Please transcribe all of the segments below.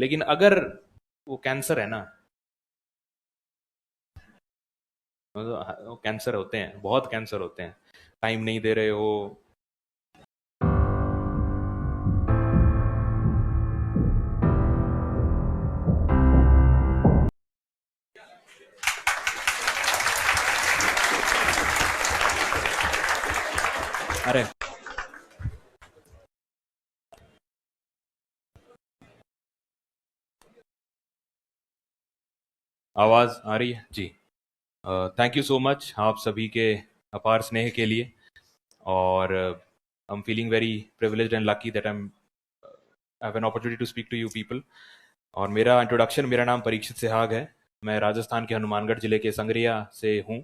लेकिन अगर वो कैंसर है ना, वो कैंसर होते हैं, बहुत कैंसर होते हैं, टाइम नहीं दे रहे हो। अरे, आवाज आ रही है जी? थैंक यू सो मच आप सभी के अपार स्नेह के लिए। और I am feeling very privileged and lucky that I have an opportunity to speak to you people. और मेरा इंट्रोडक्शन, मेरा नाम परीक्षित सेहाग है। मैं राजस्थान के हनुमानगढ़ जिले के संगरिया से हूँ।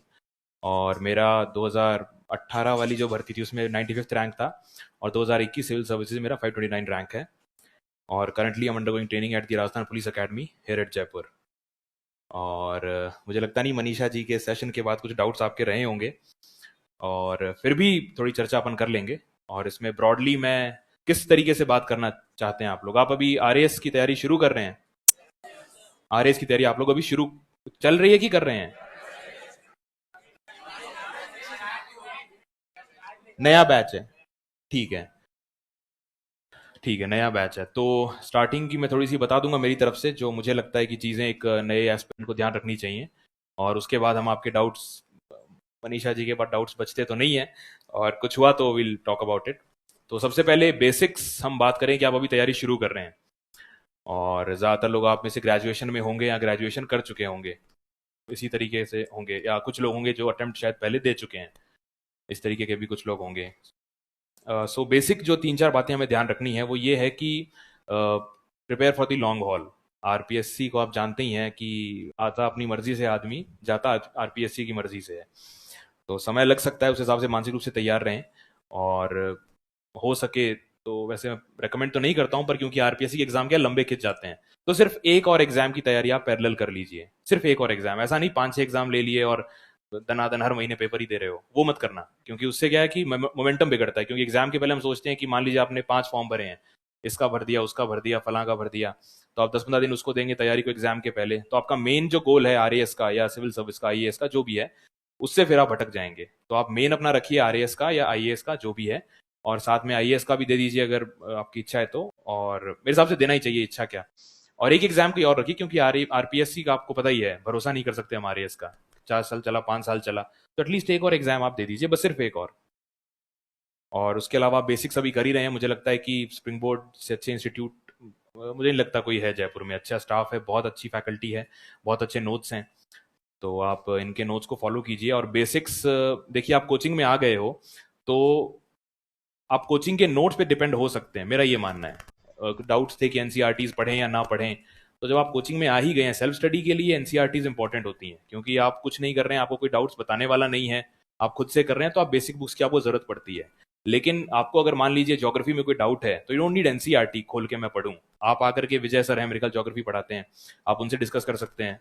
और मेरा 2018 वाली जो भर्ती थी उसमें 95th रैंक था। और 2021 सिविल सर्विसेज मेरा 529 रैंक है। और currently I am undergoing training at the Rajasthan police academy here eight Jaipur. और मुझे लगता नहीं मनीषा जी के सेशन के बाद कुछ डाउट्स आपके रहे होंगे, और फिर भी थोड़ी चर्चा अपन कर लेंगे। और इसमें ब्रॉडली मैं किस तरीके से बात करना चाहते हैं आप लोग? आप अभी आरएएस की तैयारी शुरू कर रहे हैं? आरएएस की तैयारी आप लोग अभी शुरू चल रही है कि कर रहे हैं? नया बैच है? ठीक है, ठीक है, नया बैच है तो स्टार्टिंग की मैं थोड़ी सी बता दूंगा मेरी तरफ से, जो मुझे लगता है कि चीज़ें एक नए एस्पेक्ट को ध्यान रखनी चाहिए। और उसके बाद हम आपके डाउट्स, मनीषा जी के पास डाउट्स बचते तो नहीं है, और कुछ हुआ तो विल टॉक अबाउट इट। तो सबसे पहले बेसिक्स हम बात करें कि आप अभी तैयारी शुरू कर रहे हैं। और ज़्यादातर लोग आप में से ग्रेजुएशन में होंगे या ग्रेजुएशन कर चुके होंगे, इसी तरीके से होंगे, या कुछ लोग होंगे जो अटेम्प्ट शायद पहले दे चुके हैं, इस तरीके के भी कुछ लोग होंगे। सो बेसिक जो तीन चार बातें हमें ध्यान रखनी है वो ये है कि prepare for the long haul. RPSC को आप जानते ही हैं कि आता अपनी मर्जी से आदमी, जाता आरपीएससी की मर्जी से है। तो समय लग सकता है, उस हिसाब से मानसिक रूप से तैयार रहें। और हो सके तो, वैसे मैं रेकमेंड तो नहीं करता हूँ, पर क्योंकि आरपीएससी के एग्जाम क्या लंबे खिंच जाते हैं, तो सिर्फ एक और एग्जाम की तैयारी आप पैरेलल कर लीजिए। सिर्फ एक और एग्जाम, ऐसा नहीं 5-6 एग्जाम ले लिए और दनादन हर महीने पेपर ही दे रहे हो, वो मत करना। क्योंकि उससे क्या है कि मोमेंटम बिगड़ता है। क्योंकि एग्जाम के पहले हम सोचते हैं कि मान लीजिए आपने 5 फॉर्म भरे हैं, इसका भर दिया, उसका भर दिया, फलां का भर दिया, तो आप 10-15 दिन उसको देंगे तैयारी को एग्जाम के पहले, तो आपका मेन जो गोल है आरएएस का या सिविल सर्विस का, आईएएस का, जो भी है, उससे फिर आप भटक जाएंगे। तो आप मेन अपना रखिए आरएएस का या आईएएस का, जो भी है। और साथ में आईएएस का भी दे दीजिए अगर आपकी इच्छा है तो, और मेरे हिसाब से देना ही चाहिए, इच्छा क्या। और एक एग्जाम की और रखिए, क्योंकि आरपीएससी का आपको पता ही है, भरोसा नहीं कर सकते हम आरएएस का। 4 साल चला, 5 साल चला, तो एटलीस्ट एक और एग्जाम आप दे दीजिए, बस सिर्फ एक और उसके अलावा बेसिक्स अभी कर ही रहे हैं। मुझे लगता है कि स्प्रिंग बोर्ड से अच्छे इंस्टीट्यूट मुझे नहीं लगता कोई है जयपुर में। अच्छा स्टाफ है, बहुत अच्छी फैकल्टी है, बहुत अच्छे नोट्स हैं। तो आप इनके नोट्स को फॉलो कीजिए। और बेसिक्स देखिए, आप कोचिंग में आ गए हो तो आप कोचिंग के नोट्स पे डिपेंड हो सकते हैं, मेरा ये मानना है। डाउट्स थे कि एनसीईआरटीज पढ़ें या ना पढ़ें, तो जब आप कोचिंग में आ ही गए हैं, सेल्फ स्टडी के लिए एनसीईआरटीज इंपॉर्टेंट होती हैं। क्योंकि आप कुछ नहीं कर रहे हैं, आपको कोई डाउट्स बताने वाला नहीं है, आप खुद से कर रहे हैं, तो आप बेसिक बुक्स की आपको जरूरत पड़ती है। लेकिन आपको अगर मान लीजिए ज्योग्राफी में कोई डाउट है, तो यू डोंट नीड एनसीईआरटी खोल के मैं पढ़ूं। आप आकर के, विजय सर है मेरे ख्याल ज्योग्राफी पढ़ाते हैं, आप उनसे डिस्कस कर सकते हैं।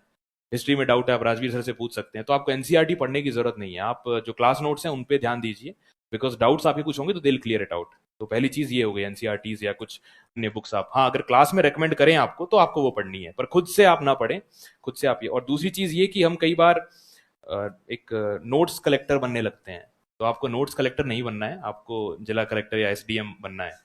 हिस्ट्री में डाउट है, आप राजवीर सर से पूछ सकते हैं। तो आपको एनसीईआरटी पढ़ने की जरूरत नहीं है, आप जो क्लास नोट्स हैं उन पे ध्यान दीजिए। बिकॉज डाउट्स आपके कुछ होंगे तो दे क्लियर इट आउट। तो पहली चीज ये हो गई, एनसीईआरटीज या कुछ अन्य बुक्स आप, हाँ, अगर क्लास में रेकमेंड करें आपको तो आपको वो पढ़नी है, पर खुद से आप ना पढ़ें। खुद से आप ये, और दूसरी चीज ये कि हम कई बार एक नोट्स कलेक्टर बनने लगते हैं। तो आपको नोट्स कलेक्टर नहीं बनना है, आपको जिला कलेक्टर या एसडीएम बनना है।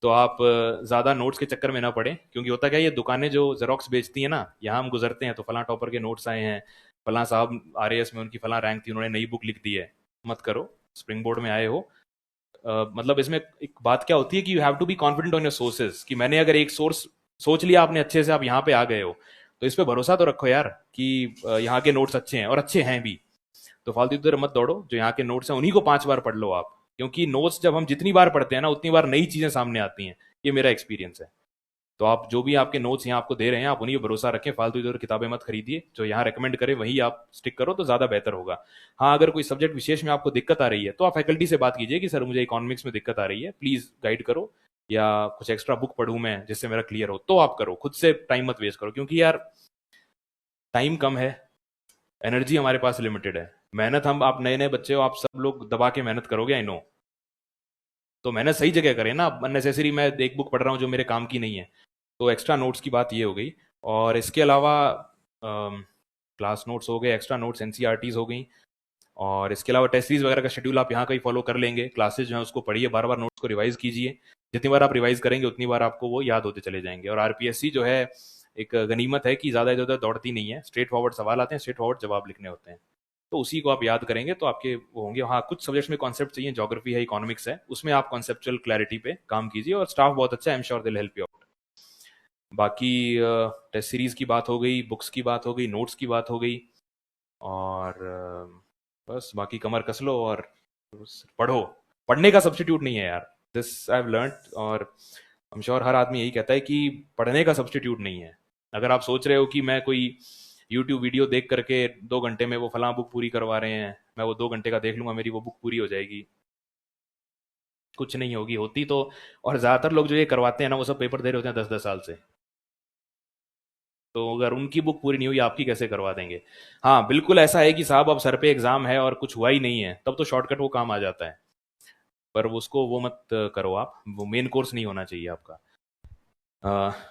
तो आप ज़्यादा नोट्स के चक्कर में ना पड़े। क्योंकि होता क्या है, ये दुकानें जो जेरोक्स बेचती हैं ना, यहाँ हम गुजरते हैं तो फलां टॉपर के नोट्स आए हैं, फलां साहब आरएएस में उनकी फलां रैंक थी, उन्होंने नई बुक लिख दी है। मत करो। स्प्रिंग बोर्ड में आए हो, मतलब इसमें एक बात क्या होती है कि you have to be confident on your sources. कि मैंने अगर एक सोर्स सोच लिया आपने अच्छे से, आप यहाँ पे आ गए हो, तो इस पे भरोसा तो रखो यार कि यहाँ के नोट्स अच्छे हैं, और अच्छे हैं भी। तो फालतू इधर मत दौड़ो, जो यहाँ के नोट्स हैं उन्हीं को 5 बार पढ़ लो आप। क्योंकि नोट्स जब हम जितनी बार पढ़ते हैं ना, उतनी बार नई चीजें सामने आती हैं, ये मेरा एक्सपीरियंस है। तो आप जो भी आपके नोट्स यहाँ आपको दे रहे हैं, आप उन्हीं पर भरोसा रखें, फालतू इधर किताबें मत खरीदिए। जो यहाँ रेकमेंड करे वही आप स्टिक करो तो ज्यादा बेहतर होगा। हाँ, अगर कोई सब्जेक्ट विशेष में आपको दिक्कत आ रही है तो आप फैकल्टी से बात कीजिए कि सर मुझे इकोनॉमिक्स में दिक्कत आ रही है, प्लीज गाइड करो, या कुछ एक्स्ट्रा बुक पढ़ूं मैं जिससे मेरा क्लियर हो। तो आप करो, खुद से टाइम मत वेस्ट करो। क्योंकि यार टाइम कम है, एनर्जी हमारे पास लिमिटेड है। मेहनत, हम, आप नए नए बच्चे हो, आप सब लोग दबा के मेहनत करोगे, आई नो। तो मेहनत सही जगह करें ना। अननेसेसरी मैं एक बुक पढ़ रहा हूँ जो मेरे काम की नहीं है, तो एक्स्ट्रा नोट्स की बात ये हो गई। और इसके अलावा क्लास नोट्स हो गए, एक्स्ट्रा नोट्स एनसीईआरटीज़ हो गई, और इसके अलावा टेस्ट सीरीज वगैरह का शेड्यूल आप यहाँ कहीं फॉलो कर लेंगे। क्लासेज जो है उसको पढ़िए, बार बार नोट्स को रिवाइज कीजिए। जितनी बार आप रिवाइज करेंगे उतनी बार आपको वो याद होते चले जाएंगे। और आरपीएससी जो है एक गनीमत है कि ज़्यादा इधर उधर दौड़ती नहीं है, स्ट्रेट फॉरवर्ड सवाल आते हैं, स्ट्रेट फॉरवर्ड जवाब लिखने होते हैं। तो उसी को आप याद करेंगे तो आपके वो होंगे। हाँ, कुछ सब्जेक्ट्स में कॉन्सेप्ट चाहिए, ज्योग्राफी है, इकोनॉमिक्स है, उसमें आप कॉन्सेप्चुअल क्लैरिटी पे काम कीजिए, और स्टाफ बहुत अच्छा है, I am sure they will help you out. बाकी टेस्ट सीरीज की बात हो गई, बुक्स की बात हो गई, नोट्स की बात हो गई, और बस बाकी कमर कस लो और बस पढ़ो। पढ़ने का सब्स्टिट्यूट नहीं है यार, दिस आई हैव लर्नड, और आई एम श्योर हर आदमी यही कहता है कि पढ़ने का सब्स्टिट्यूट नहीं है। अगर आप सोच रहे हो कि मैं कोई यूट्यूब वीडियो देख करके 2 घंटे में वो फलां बुक पूरी करवा रहे हैं, मैं वो 2 घंटे का देख लूंगा, मेरी वो बुक पूरी हो जाएगी, कुछ नहीं होगी होती तो। और ज़्यादातर लोग जो ये करवाते हैं ना, वो सब पेपर दे रहे होते हैं 10-10 साल से। तो अगर उनकी बुक पूरी नहीं हुई, आपकी कैसे करवा देंगे। हाँ बिल्कुल ऐसा है कि साहब अब सर पे एग्जाम है और कुछ हुआ ही नहीं है, तब तो शॉर्टकट वो काम आ जाता है। पर वो उसको वो मत करो आप, वो मेन कोर्स नहीं होना चाहिए आपका।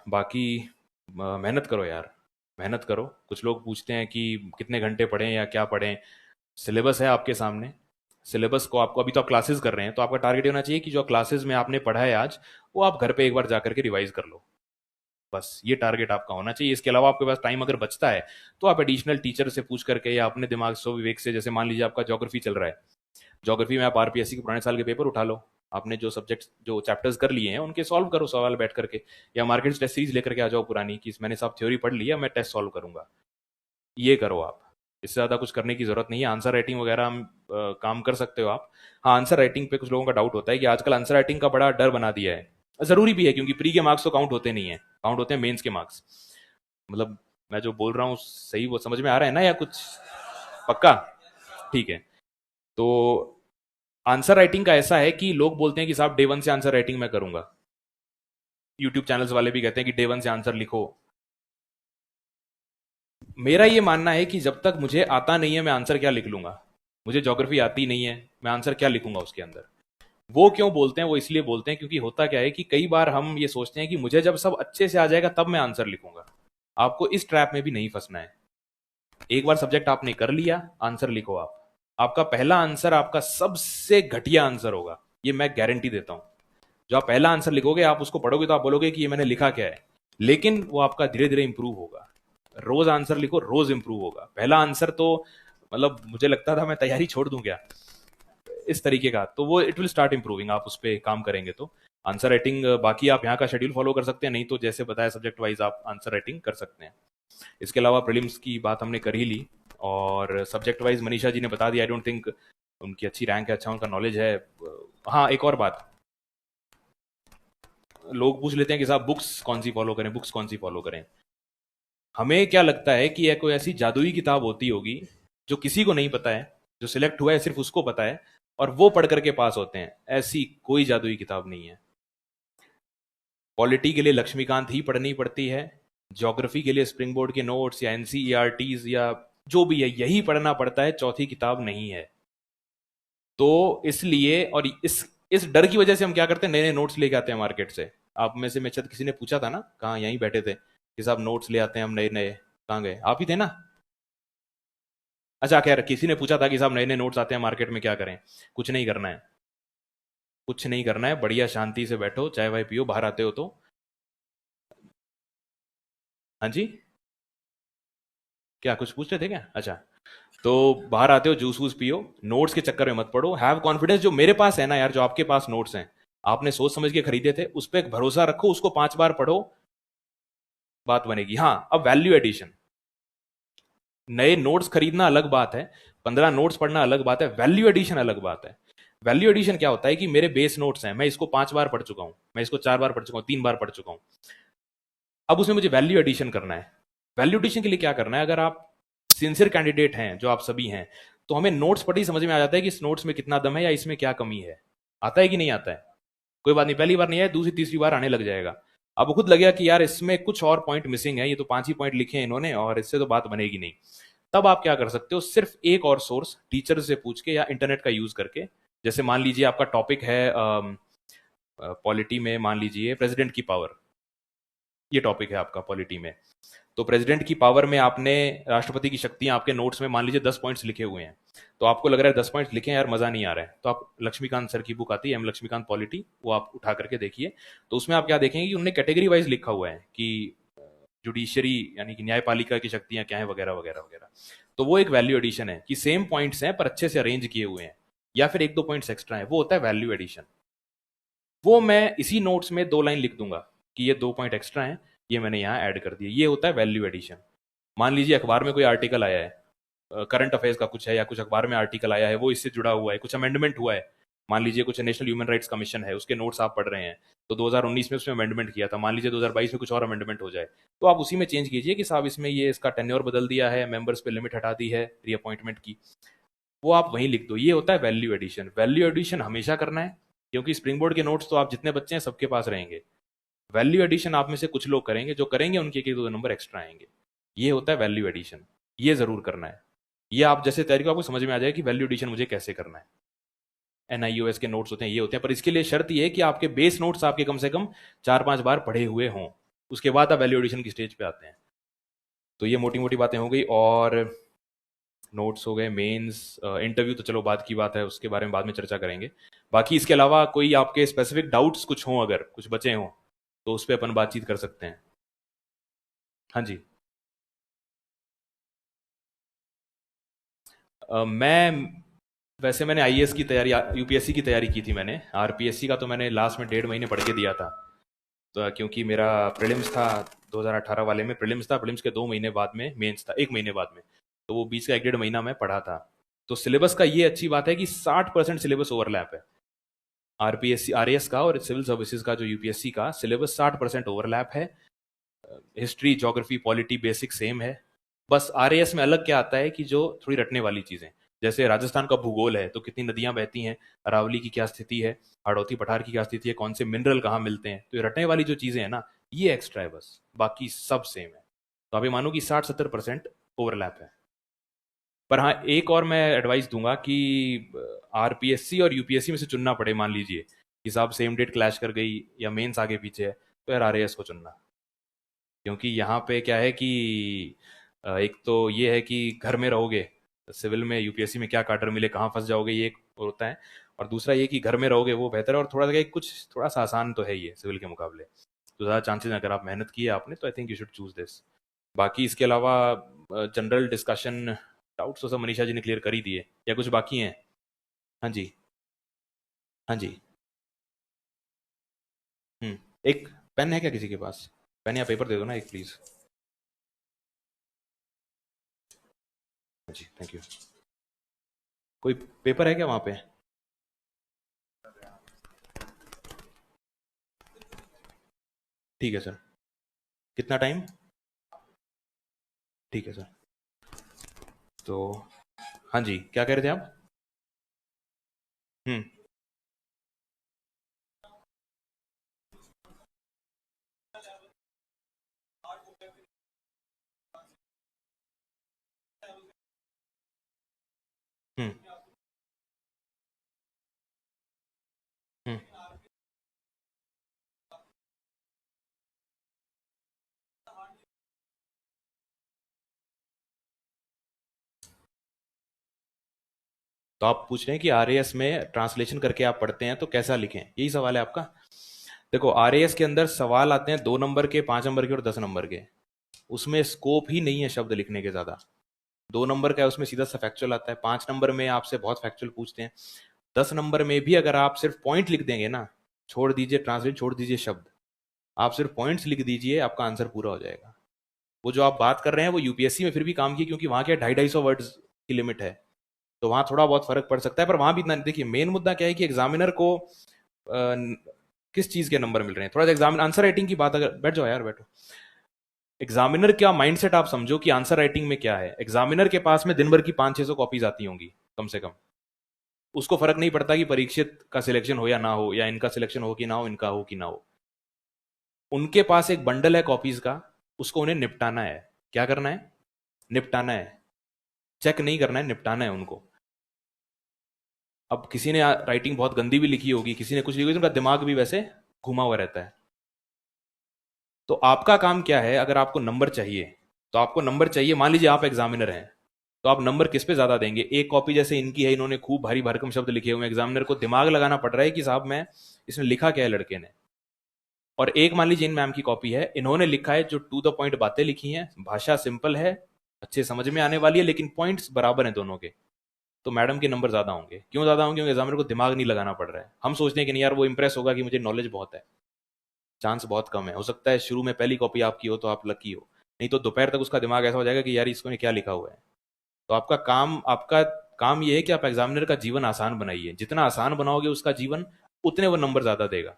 बाकी मेहनत करो यार, मेहनत करो। कुछ लोग पूछते हैं कि कितने घंटे पढ़ें या क्या पढ़ें। सिलेबस है आपके सामने, सिलेबस को आपको, अभी तो आप क्लासेस कर रहे हैं, तो आपका टारगेट होना चाहिए कि जो क्लासेस में आपने पढ़ा है आज, वो आप घर पे एक बार जा करके रिवाइज कर लो। बस ये टारगेट आपका होना चाहिए। इसके अलावा आपके पास टाइम अगर बचता है तो आप एडिशनल टीचर से पूछ करके या अपने दिमाग से विवेक से, जैसे मान लीजिए आपका ज्योग्राफी चल रहा है, ज्योग्राफी में आप आरपीएससी के पुराने साल के पेपर उठा लो, आपने जो सब्जेक्ट जो चैप्टर्स कर लिए हैं उनके सॉल्व करो सवाल बैठ करके, या मार्केट टेस्ट सीरीज लेकर के आ जाओ पुरानी, कि मैंने सब थ्योरी पढ़ लिया, मैं टेस्ट सॉल्व करूंगा। ये करो आप, इससे ज़्यादा कुछ करने की ज़रूरत नहीं है। आंसर राइटिंग वगैरह हम काम कर सकते हो आप। हाँ, आंसर राइटिंग पे कुछ लोगों का डाउट होता है कि आजकल आंसर राइटिंग का बड़ा डर बना दिया है। ज़रूरी भी है, क्योंकि प्री के मार्क्स तो काउंट होते नहीं है, काउंट होते हैं मेंस के मार्क्स। मतलब मैं जो बोल रहा हूँ सही, वो समझ में आ रहा है ना, या कुछ पक्का? ठीक है। तो आंसर राइटिंग का ऐसा है कि लोग बोलते हैं कि साहब डे वन से आंसर राइटिंग मैं करूंगा, यूट्यूब चैनल्स वाले भी कहते हैं कि डे वन से आंसर लिखो। मेरा ये मानना है कि जब तक मुझे आता नहीं है, मैं आंसर क्या लिख लूंगा। मुझे ज्योग्राफी आती नहीं है, मैं आंसर क्या लिखूंगा उसके अंदर। वो क्यों बोलते हैं, वो इसलिए बोलते हैं क्योंकि होता क्या है कि कई बार हम ये सोचते हैं कि मुझे जब सब अच्छे से आ जाएगा तब मैं आंसर लिखूंगा। आपको इस ट्रैप में भी नहीं फंसना है। एक बार सब्जेक्ट आपने कर लिया, आंसर लिखो आप। आपका पहला आंसर आपका सबसे घटिया आंसर होगा, ये मैं गारंटी देता हूं। जो आप पहला आंसर लिखोगे, आप उसको पढ़ोगे तो आप बोलोगे कि ये मैंने लिखा क्या है, लेकिन वो आपका धीरे धीरे इंप्रूव होगा। रोज आंसर लिखो, रोज इंप्रूव होगा। पहला आंसर तो मतलब मुझे लगता था मैं तैयारी छोड़ दूं क्या, इस तरीके का। तो वो इट विल स्टार्ट इंप्रूविंग, आप उस पर काम करेंगे तो। आंसर राइटिंग बाकी आप यहाँ का शेड्यूल फॉलो कर सकते हैं, नहीं तो जैसे बताया सब्जेक्ट वाइज आप आंसर राइटिंग कर सकते हैं। इसके अलावा प्रीलिम्स की बात हमने कर ही ली, और सब्जेक्ट वाइज मनीषा जी ने बता दिया। आई डोंट थिंक उनकी अच्छी रैंक है, अच्छा उनका नॉलेज है। हाँ, एक और बात, लोग पूछ लेते हैं कि साहब बुक्स कौन सी फॉलो करें, बुक्स कौन सी फॉलो करें। हमें क्या लगता है कि यह कोई ऐसी जादुई किताब होती होगी जो किसी को नहीं पता है, जो सिलेक्ट हुआ है सिर्फ उसको पता है, और वो पढ़ करके पास होते हैं। ऐसी कोई जादुई किताब नहीं है। पॉलिटी के लिए लक्ष्मीकांत ही पढ़नी पड़ती है, ज्योग्राफी के लिए स्प्रिंग बोर्ड के नोट्स या एनसीईआरटीज या जो भी है यही पढ़ना पड़ता है, चौथी किताब नहीं है। तो इसलिए, और इस डर की वजह से हम क्या करते हैं, नए नए नोट्स लेके आते हैं मार्केट से। आप में से मैं शायद किसी ने पूछा था ना, कहाँ यहीं बैठे थे कि साहब नोट्स ले आते हैं हम नए नए, कहाँ गए, आप ही थे ना? अच्छा, खैर किसी ने पूछा था कि साहब नए नए नोट्स आते हैं मार्केट में, क्या करें। कुछ नहीं करना है, कुछ नहीं करना है, बढ़िया शांति से बैठो, चाय वाय पियो, बाहर आते हो तो। हाँ जी, क्या कुछ पूछ रहे थे क्या? अच्छा, तो बाहर आते हो जूस वूस पियो, नोट्स के चक्कर में मत पड़ो। हैव कॉन्फिडेंस, जो मेरे पास है ना यार, जो आपके पास नोट्स हैं, आपने सोच समझ के खरीदे थे, उस पर एक भरोसा रखो, उसको 5 बार पढ़ो, बात बनेगी। हाँ, अब वैल्यू एडिशन, नए नोट्स खरीदना अलग बात है, 15 नोट्स पढ़ना अलग बात है, वैल्यू एडिशन अलग बात है। वैल्यू एडिशन क्या होता है कि मेरे बेस नोट्स हैं, मैं इसको 5 बार पढ़ चुका हूं, मैं इसको 4 बार पढ़ चुका हूं, 3 बार पढ़ चुका हूं। अब उसमें मुझे वैल्यू एडिशन करना है। वैल्यू एडिशन के लिए क्या करना है, अगर आप सिंसियर कैंडिडेट हैं, जो आप सभी हैं, तो हमें नोट्स पढ़ ही समझ में आ जाता है कि इस नोट्स में कितना दम है या इसमें क्या कमी है। आता है कि नहीं आता है? कोई बात नहीं, पहली बार नहीं आया, दूसरी तीसरी बार आने लग जाएगा। अब खुद लगेगा कि यार इसमें कुछ और पॉइंट मिसिंग है, ये तो 5 ही पॉइंट लिखे हैं इन्होंने और इससे तो बात बनेगी नहीं। तब आप क्या कर सकते हो, सिर्फ एक और सोर्स टीचर से पूछ के या इंटरनेट का यूज करके। जैसे मान लीजिए आपका टॉपिक है पॉलिटी में, मान लीजिए प्रेसिडेंट की पावर, ये टॉपिक है आपका पॉलिटी में। तो प्रेसिडेंट की पावर में आपने राष्ट्रपति की शक्तियां आपके नोट्स में मान लीजिए 10 पॉइंट्स लिखे हुए हैं, तो आपको लग रहा है 10 पॉइंट्स लिखे हैं यार मजा नहीं आ रहा है, तो आप लक्ष्मीकांत सर की बुक आती है एम लक्ष्मीकांत पॉलिटी, वो आप उठा करके देखिए। तो उसमें आप क्या देखेंगे कि उन्होंने कैटेगरी वाइज लिखा हुआ है कि जुडिशरी यानी कि न्यायपालिका की शक्तियां क्या है वगैरह वगैरह वगैरह। तो वो एक वैल्यू एडिशन है कि सेम पॉइंट्स हैं पर अच्छे से अरेंज किए हुए हैं, या फिर एक दो पॉइंट्स एक्स्ट्रा है, वो होता है वैल्यू एडिशन। वो मैं इसी नोट्स में 2 लाइन लिख दूंगा कि ये 2 पॉइंट एक्स्ट्रा हैं, ये मैंने यहाँ ऐड कर दिया, ये होता है वैल्यू एडिशन। मान लीजिए अखबार में कोई आर्टिकल आया है, करंट अफेयर्स का कुछ है, या कुछ अखबार में आर्टिकल आया है वो इससे जुड़ा हुआ है, कुछ अमेंडमेंट हुआ है, मान लीजिए कुछ नेशनल ह्यूमन राइट्स कमीशन है उसके नोट्स आप पढ़ रहे हैं, तो 2019 में उसमें अमेंडमेंट किया था, मान लीजिए 2022 में कुछ और अमेंडमेंट हो जाए, तो आप उसी में चेंज कीजिए कि साहब इसमें ये इसका टेन्योर बदल दिया है, मेंबर्स पे लिमिट हटा दी है रीअपॉइंटमेंट की, वो आप वहीं लिख दो। ये होता है वैल्यू एडिशन। वैल्यू एडिशन हमेशा करना है, क्योंकि स्प्रिंग बोर्ड के नोट्स तो आप जितने बच्चे हैं सबके पास रहेंगे। वैल्यू एडिशन आप में से कुछ लोग करेंगे, जो करेंगे उनके एक दो नंबर एक्स्ट्रा आएंगे। ये होता है वैल्यू एडिशन, ये जरूर करना है। ये आप जैसे तैयारी को आपको समझ में आ जाए कि वैल्यू एडिशन मुझे कैसे करना है। एनआईओएस के नोट्स होते हैं, ये होते हैं, पर इसके लिए शर्त ये है कि आपके बेस नोट्स आपके कम से कम 4-5 बार पढ़े हुए हों, उसके बाद आप वैल्यू एडिशन की स्टेज पे आते हैं। तो ये मोटी मोटी बातें हो गई, और नोट्स हो गए, मेंस, इंटरव्यू तो चलो बाद की बात है, उसके बारे में बाद में चर्चा करेंगे। बाकी इसके अलावा कोई आपके स्पेसिफिक डाउट्स कुछ हों, अगर कुछ बचे हों तो उस पर अपन बातचीत कर सकते हैं। हाँ जी। मैं वैसे मैंने आईएएस की तैयारी, यूपीएससी की तैयारी की थी मैंने, आरपीएससी का तो मैंने लास्ट में 1.5 महीने पढ़ के दिया था। तो क्योंकि मेरा प्रीलिम्स था 2018 वाले में, प्रीलिम्स था, प्रीलिम्स के 2 महीने बाद में मेंस था, 1 महीने बाद में, तो वो बीच का 1-1.5 महीना मैं पढ़ा था। तो सिलेबस का ये अच्छी बात है कि 60% सिलेबस ओवरलैप है, आरपीएससी आरएएस का और सिविल सर्विसेज का जो यूपीएससी का सिलेबस 60% ओवरलैप है। History, geography, polity basic same है। बस आरएएस में अलग क्या आता है कि जो थोड़ी रटने वाली चीजें, जैसे राजस्थान का भूगोल है तो कितनी नदियां बहती हैं, अरावली की क्या स्थिति है, हाड़ौती पठार की क्या स्थिति है, कौन से मिनरल कहाँ मिलते हैं, तो ये रटने वाली जो चीजें हैं ना, ये एक्स्ट्रा है, बस बाकी सब सेम है। तो आप ये मानो कि 60-70% ओवरलैप है। पर हाँ, एक और मैं एडवाइस दूंगा कि आरपीएससी और यूपीएससी में से चुनना पड़े, मान लीजिए कि साहब सेम डेट क्लैश कर गई या मेंस आगे पीछे है, तो यार आरएएस को चुनना। क्योंकि यहाँ पे क्या है कि एक तो ये है कि घर में रहोगे, सिविल में यूपीएससी में क्या काटर मिले कहाँ फंस जाओगे, ये एक होता है, और दूसरा ये कि घर में रहोगे वो बेहतर है, और थोड़ा सा कुछ थोड़ा सा आसान तो है ये सिविल के मुकाबले, तो ज़्यादा चांसेस अगर आप मेहनत की है आपने तो I think you should choose this. बाकी इसके अलावा जनरल डिस्कशन, डाउट्स तो सब मनीषा जी ने क्लियर कर ही दिए, या कुछ बाकी हैं? हाँ जी। हाँ जी। एक पेन है क्या किसी के पास? पेन या पेपर दे दो ना एक प्लीज। हाँ जी, थैंक यू। कोई पेपर है क्या वहाँ पे? ठीक है सर। कितना टाइम? ठीक है सर। तो हाँ जी, क्या कह रहे थे आप? हम्म। हम्म। हम्म। तो आप पूछ रहे हैं कि आरएएस में ट्रांसलेशन करके आप पढ़ते हैं तो कैसा लिखें, यही सवाल है आपका? देखो, आरएएस के अंदर सवाल आते हैं 2 नंबर के, 5 नंबर के और 10 नंबर के। उसमें स्कोप ही नहीं है शब्द लिखने के ज्यादा। 2 नंबर का है, उसमें सीधा सा फैक्चुअल आता है, 5 नंबर में आपसे बहुत फैक्चुअल पूछते हैं, 10 नंबर में भी अगर आप सिर्फ पॉइंट लिख देंगे ना, छोड़ दीजिए ट्रांसलेट, छोड़ दीजिए शब्द, आप सिर्फ पॉइंट्स लिख दीजिए, आपका आंसर पूरा हो जाएगा। वो जो आप बात कर रहे हैं वो यूपीएससी में फिर भी काम की, क्योंकि वहां क्या 250-250 वर्ड्स की लिमिट है, तो वहां थोड़ा बहुत फर्क पड़ सकता है, पर वहां भी इतना नहीं। देखिए, मेन मुद्दा क्या है कि एग्जामिनर को किस चीज के नंबर मिल रहे हैं, थोड़ा सा एग्जामिन आंसर राइटिंग की बात, अगर बैठ जाओ यार बैठो। एग्जामिनर क्या माइंडसेट आप समझो कि आंसर राइटिंग में क्या है, एग्जामिनर के पास में दिन भर की 500-600 कॉपीज आती होंगी कम से कम, उसको फर्क नहीं पड़ता कि परीक्षित का सिलेक्शन हो या ना हो, या इनका सिलेक्शन हो कि ना हो, इनका हो कि ना हो, उनके पास एक बंडल है कॉपीज का, उसको उन्हें निपटाना है। क्या करना है? निपटाना है, चेक नहीं करना है, निपटाना है उनको। अब किसी ने राइटिंग बहुत गंदी भी लिखी होगी, किसी ने कुछ लिखी होगी, तो उनका दिमाग भी वैसे घुमा हुआ रहता है। तो आपका काम क्या है, अगर आपको नंबर चाहिए तो आपको नंबर चाहिए, मान लीजिए आप एग्जामिनर हैं, तो आप नंबर किस पे ज्यादा देंगे? एक कॉपी जैसे इनकी है, इन्होंने खूब भारी भरकम शब्द लिखे हुए हैं, एग्जामिनर को दिमाग लगाना पड़ रहा है कि साहब मैं इसमें लिखा क्या है लड़के ने। और एक मान लीजिए इन मैम की कॉपी है, इन्होंने लिखा है जो टू द पॉइंट बातें लिखी हैं, भाषा सिंपल है, अच्छे समझ में आने वाली है, लेकिन पॉइंट्स बराबर हैं दोनों के, तो मैडम के नंबर ज्यादा होंगे। क्यों ज्यादा होंगे? क्योंकि एग्जामिनर को दिमाग नहीं लगाना पड़ रहा है। हम सोचते हैं कि नहीं यार वो इंप्रेस होगा कि मुझे नॉलेज बहुत है, चांस बहुत कम है। हो सकता है शुरू में पहली कॉपी आपकी हो तो आप लकी हो, नहीं तो दोपहर तक उसका दिमाग ऐसा हो जाएगा कि यार इसको ने क्या लिखा हुआ है। तो आपका काम ये है कि आप एग्जामिनर का जीवन आसान बनाइए, जितना आसान बनाओगे उसका जीवन, उतने वो नंबर ज्यादा देगा।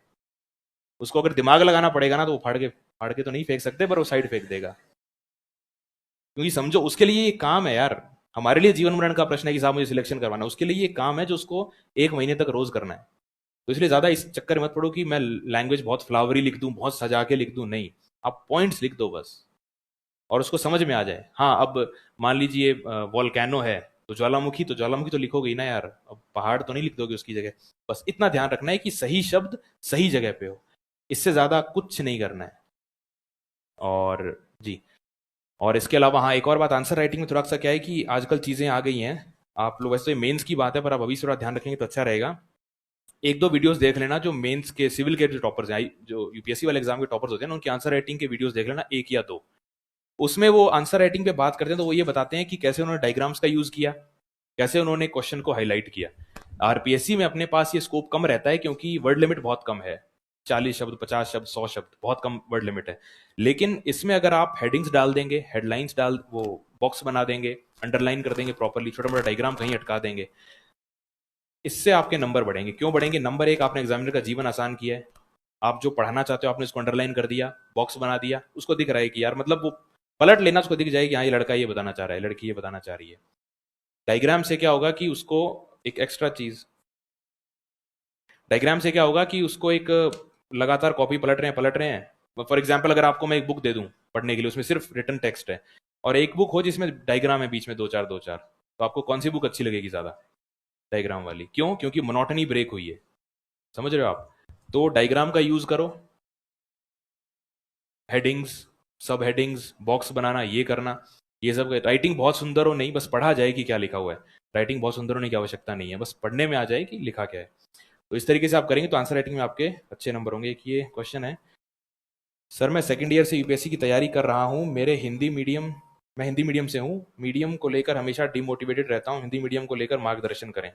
उसको अगर दिमाग लगाना पड़ेगा ना, तो वो फाड़ के तो नहीं फेंक सकते, पर वो साइड फेंक देगा। क्योंकि समझो उसके लिए ये काम है यार। हमारे लिए जीवन मरण का प्रश्न है कि साहब मुझे सिलेक्शन करवाना है, उसके लिए ये काम है जो उसको 1 महीने तक रोज करना है। तो इसलिए ज्यादा इस चक्कर में मत पड़ो कि मैं लैंग्वेज बहुत फ्लावरी लिख दूं, बहुत सजा के लिख दूं, नहीं। आप पॉइंट्स लिख दो बस, और उसको समझ में आ जाए। हाँ, अब मान लीजिए वॉल्केनो है, तो ज्वालामुखी तो लिखोगे ही ना यार, अब पहाड़ तो नहीं लिख दोगे उसकी जगह। बस इतना ध्यान रखना है कि सही शब्द सही जगह पे हो, इससे ज्यादा कुछ नहीं करना है। और जी, और इसके अलावा हाँ, एक और बात, आंसर राइटिंग में थोड़ा सा क्या है कि आजकल चीजें आ गई हैं। आप लोग वैसे मेंस की बात है, पर आप अभी से थोड़ा ध्यान रखेंगे तो अच्छा रहेगा। एक दो वीडियोस देख लेना, जो मेंस के सिविल के जो टॉपर्स हैं, जो यूपीएससी वाले एग्जाम के टॉपर्स होते हैं ना, उनकी आंसर राइटिंग के वीडियोस देख लेना, एक या दो। उसमें वो आंसर राइटिंग पे बात करते हैं तो वो ये बताते हैं कि कैसे उन्होंने डायग्राम्स का यूज किया, कैसे उन्होंने क्वेश्चन को हाईलाइट किया। आरपीएससी में अपने पास ये स्कोप कम रहता है, क्योंकि वर्ड लिमिट बहुत कम है, 40 शब्द, 50 शब्द, 100 शब्द, बहुत कम वर्ड लिमिट है। लेकिन इसमें अगर आप हेडिंग्स डाल देंगे, हेडलाइंस डाल, वो बॉक्स बना देंगे, अंडरलाइन कर देंगे प्रॉपरली, छोटा मोटा डायग्राम कहीं अटका देंगे, इससे आपके नंबर बढ़ेंगे। क्यों बढ़ेंगे? नंबर एक, आपने एग्जामिनर का जीवन आसान किया है। आप जो पढ़ाना चाहते हो आपने उसको अंडरलाइन कर दिया, बॉक्स बना दिया, उसको दिख रहा है कि यार, मतलब वो पलट लेना, उसको दिख जाए कि हाँ ये लड़का ये बताना चाह रहा है, लड़की ये बताना चाह रही है। डायग्राम से क्या होगा कि उसको एक एक्स्ट्रा चीज, डायग्राम से क्या होगा कि उसको एक, लगातार कॉपी पलट रहे हैं। फॉर एग्जाम्पल, अगर आपको मैं एक बुक दे दूं पढ़ने के लिए, उसमें सिर्फ रिटन टेक्स्ट है, और एक बुक हो जिसमें डायग्राम है बीच में दो चार, तो आपको कौन सी बुक अच्छी लगेगी ज्यादा? डायग्राम वाली। क्यों? क्योंकि मोनोटनी ब्रेक हुई है। समझ रहे हो आप? तो डायग्राम का यूज करो, हेडिंग्स, सब हेडिंग्स, बॉक्स बनाना, ये करना, ये सब। राइटिंग बहुत सुंदर हो नहीं, बस पढ़ा जाए कि क्या लिखा हुआ है। राइटिंग बहुत सुंदर होने की आवश्यकता नहीं है, बस पढ़ने में आ जाए कि लिखा क्या है। तो इस तरीके से आप करेंगे तो आंसर राइटिंग में आपके अच्छे नंबर होंगे। एक ये क्वेश्चन है, सर मैं सेकंड ईयर से यूपीएससी की तैयारी कर रहा हूँ, मैं हिंदी मीडियम से हूँ, मीडियम को लेकर हमेशा डिमोटिवेटेड रहता हूँ, हिंदी मीडियम को लेकर मार्गदर्शन करें।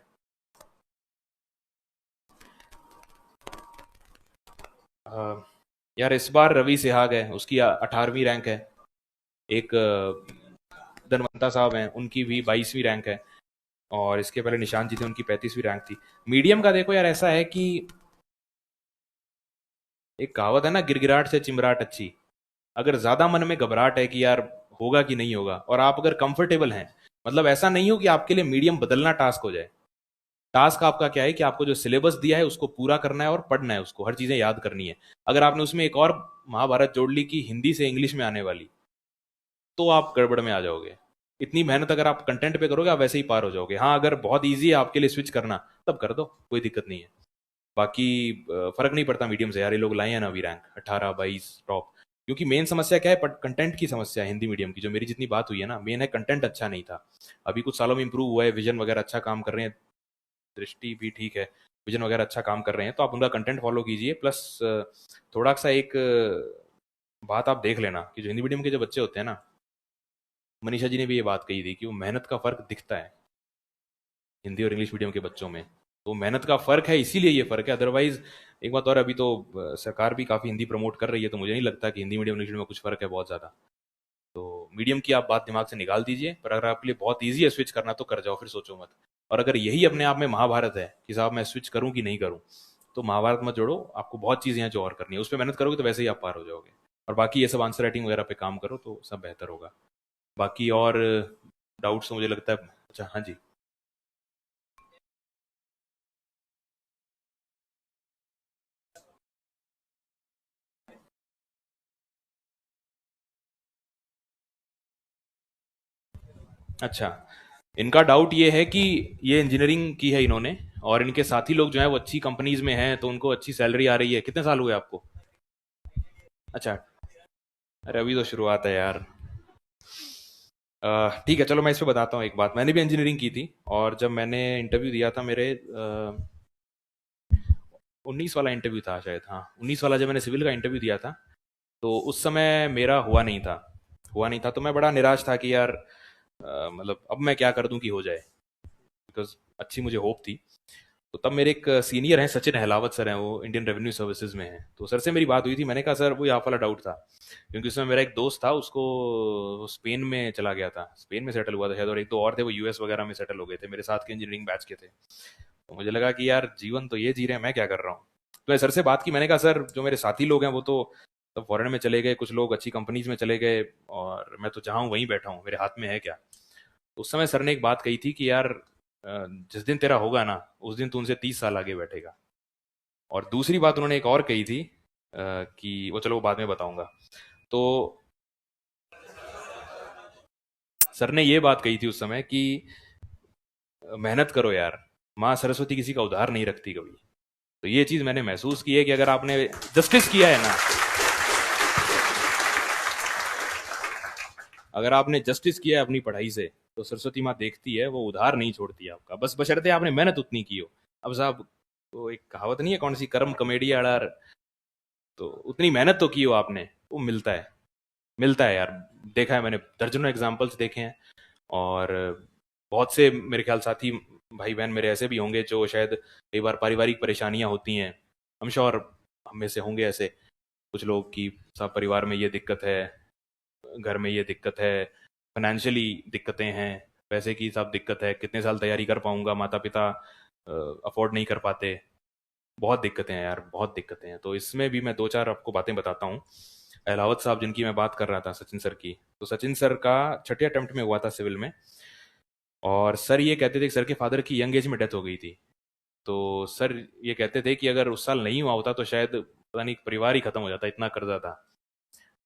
अ, यार इस बार रवि सिहाग है, उसकी 18वीं रैंक है। एक धनवंता साहब हैं, उनकी भी 22वीं रैंक है। और इसके पहले निशांत जी थे, उनकी 35वीं रैंक थी। मीडियम का देखो यार, ऐसा है कि एक कहावत है ना, गिरगिराट से चिमराट अच्छी। अगर ज्यादा मन में घबराहट है कि यार होगा कि नहीं होगा, और आप अगर कंफर्टेबल हैं, मतलब ऐसा नहीं हो कि आपके लिए मीडियम बदलना टास्क हो जाए। टास्क आपका क्या है कि आपको जो सिलेबस दिया है उसको पूरा करना है और पढ़ना है, उसको हर चीजें याद करनी है। अगर आपने उसमें एक और महाभारत जोड़ ली कि हिंदी से इंग्लिश में आने वाली, तो आप गड़बड़ में आ जाओगे। इतनी मेहनत अगर आप कंटेंट पे करोगे, आप वैसे ही पार हो जाओगे। हाँ, अगर बहुत ईजी है आपके लिए स्विच करना, तब कर दो, कोई दिक्कत नहीं है। बाकी फर्क नहीं पड़ता मीडियम से यार, ये लोग लाए हैं ना अभी रैंक 18 22 टॉप। क्योंकि मेन समस्या क्या है? कंटेंट की समस्या है हिंदी मीडियम की, जो मेरी जितनी बात हुई है ना, मेन है कंटेंट अच्छा नहीं था। अभी कुछ सालों में इंप्रूव हुआ है, विजन वगैरह अच्छा काम कर रहे हैं, दृष्टि भी ठीक है, विजन वगैरह अच्छा काम कर रहे हैं, तो आप उनका कंटेंट फॉलो कीजिए। प्लस थोड़ा सा एक बात आप देख लेना कि जो हिंदी मीडियम के जो बच्चे होते हैं ना, मनीषा जी ने भी ये बात कही थी कि वो मेहनत का फर्क दिखता है हिंदी और इंग्लिश मीडियम के बच्चों में। तो मेहनत का फर्क है, इसीलिए ये फर्क है। अदरवाइज एक बात और, अभी तो सरकार भी काफ़ी हिंदी प्रमोट कर रही है, तो मुझे नहीं लगता कि हिंदी मीडियम इंग्लिश मीडियम में कुछ फर्क है बहुत ज़्यादा। तो मीडियम की आप बात दिमाग से निकाल दीजिए, पर अगर आपके लिए बहुत ईजी है स्विच करना तो कर जाओ, फिर सोचो मत। और अगर यही अपने आप में महाभारत है कि साहब मैं स्विच करूं कि नहीं करूं, तो महाभारत मत जोड़ो, आपको बहुत चीज़ें हैं जो और करनी है, उस पर मेहनत करोगे तो वैसे ही आप पार हो जाओगे। और बाकी ये सब आंसर राइटिंग वगैरह पे काम करो तो सब बेहतर होगा। बाकी और डाउट्स तो मुझे लगता है, अच्छा हाँ जी। अच्छा, इनका डाउट ये है कि ये इंजीनियरिंग की है इन्होंने, और इनके साथी लोग जो है वो अच्छी कंपनीज में हैं, तो उनको अच्छी सैलरी आ रही है। कितने साल हुए आपको? अच्छा, अरे अभी तो शुरुआत है यार। ठीक है, चलो मैं इस पे बताता हूँ एक बात। मैंने भी इंजीनियरिंग की थी, और जब मैंने इंटरव्यू दिया था मेरे 19 वाला इंटरव्यू था शायद, हाँ 19 वाला, जब मैंने सिविल का इंटरव्यू दिया था, तो उस समय मेरा हुआ नहीं था। तो मैं बड़ा निराश था कि यार मतलब अब मैं क्या कर दूं कि हो जाए, बिकॉज अच्छी मुझे होप थी। तो तब मेरे एक सीनियर हैं, सचिन अहलावत सर हैं, वो इंडियन रेवेन्यू सर्विसेज में हैं। तो सर से मेरी बात हुई थी। मैंने कहा सर वो यहाँ वाला डाउट था, क्योंकि उसमें मेरा एक दोस्त था, उसको वो स्पेन में चला गया था, स्पेन में सेटल हुआ था शायद, और एक दो और थे वो यूएस वगैरह में सेटल हो गए थे, मेरे साथ के इंजीनियरिंग बैच के थे। तो मुझे लगा कि यार जीवन तो ये जी रहे हैं, मैं क्या कर रहा हूँ। तो मैं सर से बात की। मैंने कहा सर जो मेरे साथी लोग हैं वो तो फॉरेन में चले गए, कुछ लोग अच्छी कंपनीज में चले गए, और मैं तो जहाँ हूँ वहीं बैठा हूँ, मेरे हाथ में है क्या। तो उस समय सर ने एक बात कही थी कि यार जिस दिन तेरा होगा ना, उस दिन तू उनसे 30 साल आगे बैठेगा। और दूसरी बात उन्होंने एक और कही थी, कि वो चलो वो बाद में बताऊंगा। तो सर ने ये बात कही थी उस समय कि मेहनत करो यार, माँ सरस्वती किसी का उधार नहीं रखती कभी। तो ये चीज मैंने महसूस की है कि अगर आपने जस्टिस किया है ना, अगर आपने जस्टिस किया है अपनी पढ़ाई से, तो सरस्वती माँ देखती है, वो उधार नहीं छोड़ती है आपका, बस बशर्ते आपने मेहनत उतनी की हो। अब साहब, वो एक कहावत नहीं है कौन सी, कर्म कमेडिया अड़ार। तो उतनी मेहनत तो की हो आपने, वो मिलता है, मिलता है यार। देखा है मैंने, दर्जनों एग्जाम्पल्स देखे हैं। और बहुत से मेरे ख्याल साथी भाई बहन मेरे ऐसे भी होंगे जो शायद कई बार पारिवारिक परेशानियां होती हैं, हम श्योर हम में से होंगे ऐसे कुछ लोग कि सब परिवार में ये दिक्कत है, घर में ये दिक्कत है, फाइनेंशियली दिक्कतें हैं, पैसे की सब दिक्कत है, कितने साल तैयारी कर पाऊंगा, माता पिता अफोर्ड नहीं कर पाते। बहुत दिक्कतें हैं यार, बहुत दिक्कतें हैं। तो इसमें भी मैं दो चार आपको बातें बताता हूँ। अहलावत साहब जिनकी मैं बात कर रहा था, सचिन सर की, तो सचिन सर का छठे अटेम्प्ट में हुआ था सिविल में। और सर ये कहते थे कि सर के फादर की यंग एज में डेथ हो गई थी। तो सर ये कहते थे कि अगर उस साल नहीं हुआ होता तो शायद पता नहीं परिवार ही खत्म हो जाता, इतना कर्जा था।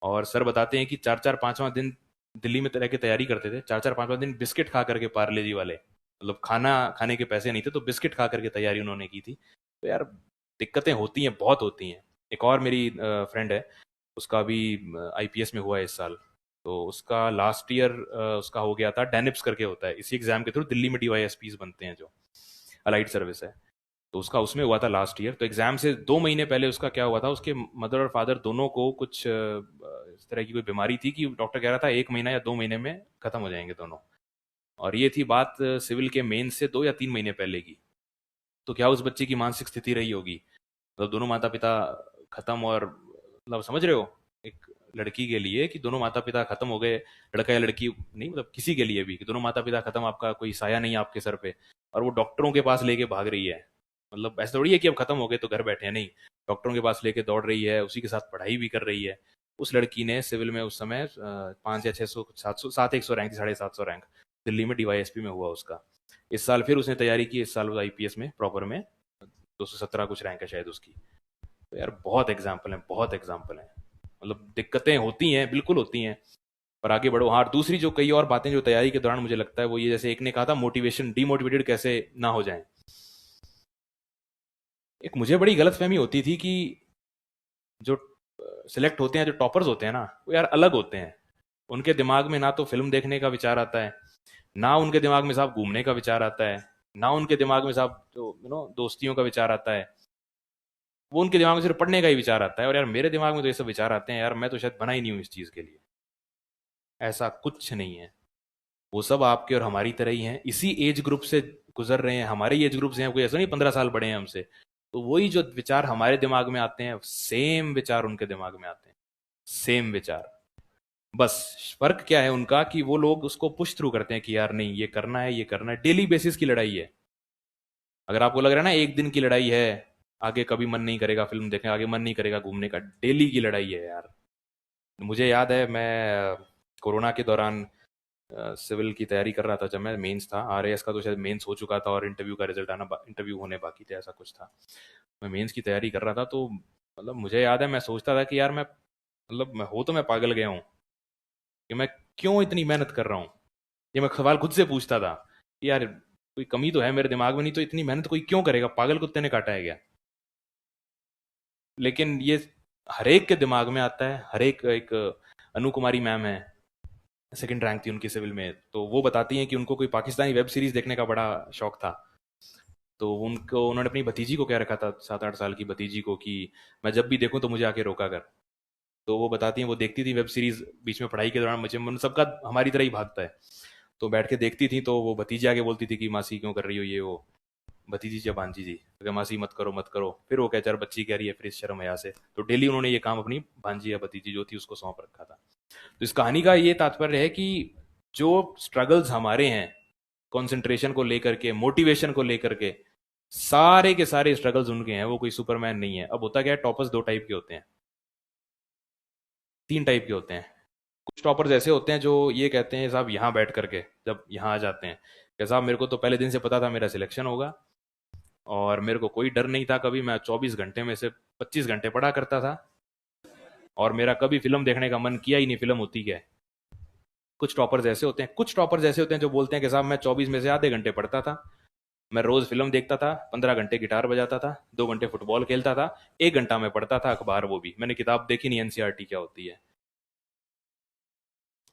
और सर बताते हैं कि चार चार पांचवा दिन दिल्ली में रह के तैयारी करते थे, चार चार पांचवा दिन बिस्किट खा करके, पार्ले जी वाले, मतलब खाना खाने के पैसे नहीं थे तो बिस्किट खा करके तैयारी उन्होंने की थी। तो यार दिक्कतें होती हैं, बहुत होती हैं। एक और मेरी फ्रेंड है, उसका भी आईपीएस में हुआ है इस साल। तो उसका लास्ट ईयर उसका हो गया था, डेनिप्स करके होता है, इसी एग्जाम के थ्रू दिल्ली में डीवाईएसपीज बनते हैं, जो अलाइड सर्विस है। तो उसका उसमें हुआ था लास्ट ईयर। तो एग्जाम से 2 महीने पहले उसका क्या हुआ था, उसके मदर और फादर दोनों को कुछ इस तरह की कोई बीमारी थी कि डॉक्टर कह रहा था 1 महीना या 2 महीने में खत्म हो जाएंगे दोनों। और ये थी बात सिविल के मेन से 2 या 3 महीने पहले की। तो क्या उस बच्चे की मानसिक स्थिति रही होगी, मतलब दोनों माता पिता खत्म, और मतलब समझ रहे हो, एक लड़की के लिए कि दोनों माता पिता खत्म हो गए, लड़का या लड़की नहीं, मतलब किसी के लिए भी कि दोनों माता पिता खत्म, आपका कोई साया नहीं है आपके सर पे, और वो डॉक्टरों के पास लेके भाग रही है। मतलब ऐसा थोड़ी है कि अब खत्म हो गए तो घर बैठे हैं, नहीं, डॉक्टरों के पास लेके दौड़ रही है, उसी के साथ पढ़ाई भी कर रही है। उस लड़की ने सिविल में उस समय 5 या 600 700 700 रैंक, 750 रैंक, दिल्ली में डीवाईएसपी में हुआ उसका। इस साल फिर उसने तैयारी की, इस साल वो आईपीएस में प्रॉपर में 217 कुछ रैंक है शायद उसकी। तो यार बहुत एग्जाम्पल हैं, बहुत एग्जाम्पल हैं। मतलब दिक्कतें होती हैं, बिल्कुल होती हैं, पर आगे बढ़ो। हाँ, दूसरी जो कई और बातें जो तैयारी के दौरान मुझे लगता है वो ये, जैसे एक ने कहा था मोटिवेशन, डीमोटिवेटेड कैसे ना हो जाए। एक मुझे बड़ी गलतफहमी होती थी कि जो सिलेक्ट होते हैं, जो टॉपर्स होते हैं ना, वो यार अलग होते हैं। उनके दिमाग में ना तो फिल्म देखने का विचार आता है, ना उनके दिमाग में साहब घूमने का विचार आता है, ना उनके दिमाग में साहब जो दोस्तियों का विचार आता है। वो उनके दिमाग में सिर्फ पढ़ने का ही विचार आता है। और यार मेरे दिमाग में तो ये सब विचार आते हैं यार, मैं तो शायद बना ही नहीं हूँ इस चीज़ के लिए। ऐसा कुछ नहीं है। वो सब आपके और हमारी तरह ही हैं, इसी एज ग्रुप से गुजर रहे हैं, हमारे एज ग्रुप से हैं, कोई ऐसा नहीं 15 साल बड़े हैं हमसे। तो वही जो विचार हमारे दिमाग में आते हैं, सेम विचार उनके दिमाग में आते हैं, सेम विचार। बस फर्क क्या है उनका कि वो लोग उसको पुश थ्रू करते हैं कि यार नहीं, ये करना है, ये करना है। डेली बेसिस की लड़ाई है। अगर आपको लग रहा है ना एक दिन की लड़ाई है, आगे कभी मन नहीं करेगा फिल्म देखने, आगे मन नहीं करेगा घूमने का, डेली की लड़ाई है यार। मुझे याद है मैं कोरोना के दौरान सिविल की तैयारी कर रहा था, जब मैं मेंस था, आरएएस का तो शायद मेंस हो चुका था और इंटरव्यू का रिजल्ट आना, इंटरव्यू होने बाकी थे, ऐसा कुछ था। मैं मेंस की तैयारी कर रहा था, तो मतलब मुझे याद है मैं सोचता था कि यार मैं, मतलब मैं हो तो मैं पागल गया हूँ कि मैं क्यों इतनी मेहनत कर रहा हूँ। ये मैं सवाल खुद से पूछता था कि यार कोई कमी तो है मेरे दिमाग में, नहीं तो इतनी मेहनत कोई क्यों करेगा, पागल कुत्ते ने काटा है क्या। लेकिन ये हर एक के दिमाग में आता है, हर एक एक अनु कुमारी मैम है, सेकंड रैंक थी उनकी सिविल में, तो वो बताती हैं कि उनको कोई पाकिस्तानी वेब सीरीज देखने का बड़ा शौक था। तो उनको उन्होंने अपनी भतीजी को कह रखा था, 7-8 साल की भतीजी को, कि मैं जब भी देखूं तो मुझे आके रोका कर। तो वो बताती हैं वो देखती थी वेब सीरीज बीच में पढ़ाई के दौरान, मुझे मन सबका हमारी तरह ही भागता है, तो बैठ के देखती थी, तो वो भतीजी आके बोलती थी कि मासी क्यों कर रही हो ये वो, भतीजी या भांजी जी, तो मासी मत करो मत करो, फिर वो कहते यार बच्ची कह रही है, फिर इस शर्म हया से, तो डेली उन्होंने ये काम अपनी भांजी या भतीजी जो थी उसको सौंप रखा था। तो इस कहानी का ये तात्पर्य है कि जो स्ट्रगल्स हमारे हैं कंसंट्रेशन को लेकर के, मोटिवेशन को लेकर के, सारे के सारे स्ट्रगल्स उनके हैं, वो कोई सुपरमैन नहीं है। अब होता क्या है, टॉपर्स दो टाइप के होते हैं, तीन टाइप के होते हैं। कुछ टॉपर्स ऐसे होते हैं जो ये कहते हैं साहब यहाँ बैठ करके, जब यहाँ आ जाते हैं कि साहब मेरे को तो पहले दिन से पता था मेरा सिलेक्शन होगा, और मेरे को कोई डर नहीं था कभी, मैं 24 घंटे में से 25 घंटे पढ़ा करता था, और मेरा कभी फिल्म देखने का मन किया ही नहीं, फिल्म होती क्या है। कुछ टॉपर्स ऐसे होते हैं, कुछ टॉपर्स ऐसे होते हैं जो बोलते हैं कि साहब मैं 24 में से आधे घंटे पढ़ता था, मैं रोज फिल्म देखता था, 15 घंटे गिटार बजाता था, 2 घंटे फुटबॉल खेलता था, 1 घंटा मैं पढ़ता था अखबार, वो भी मैंने किताब देखी नहीं एनसीईआरटी क्या होती है।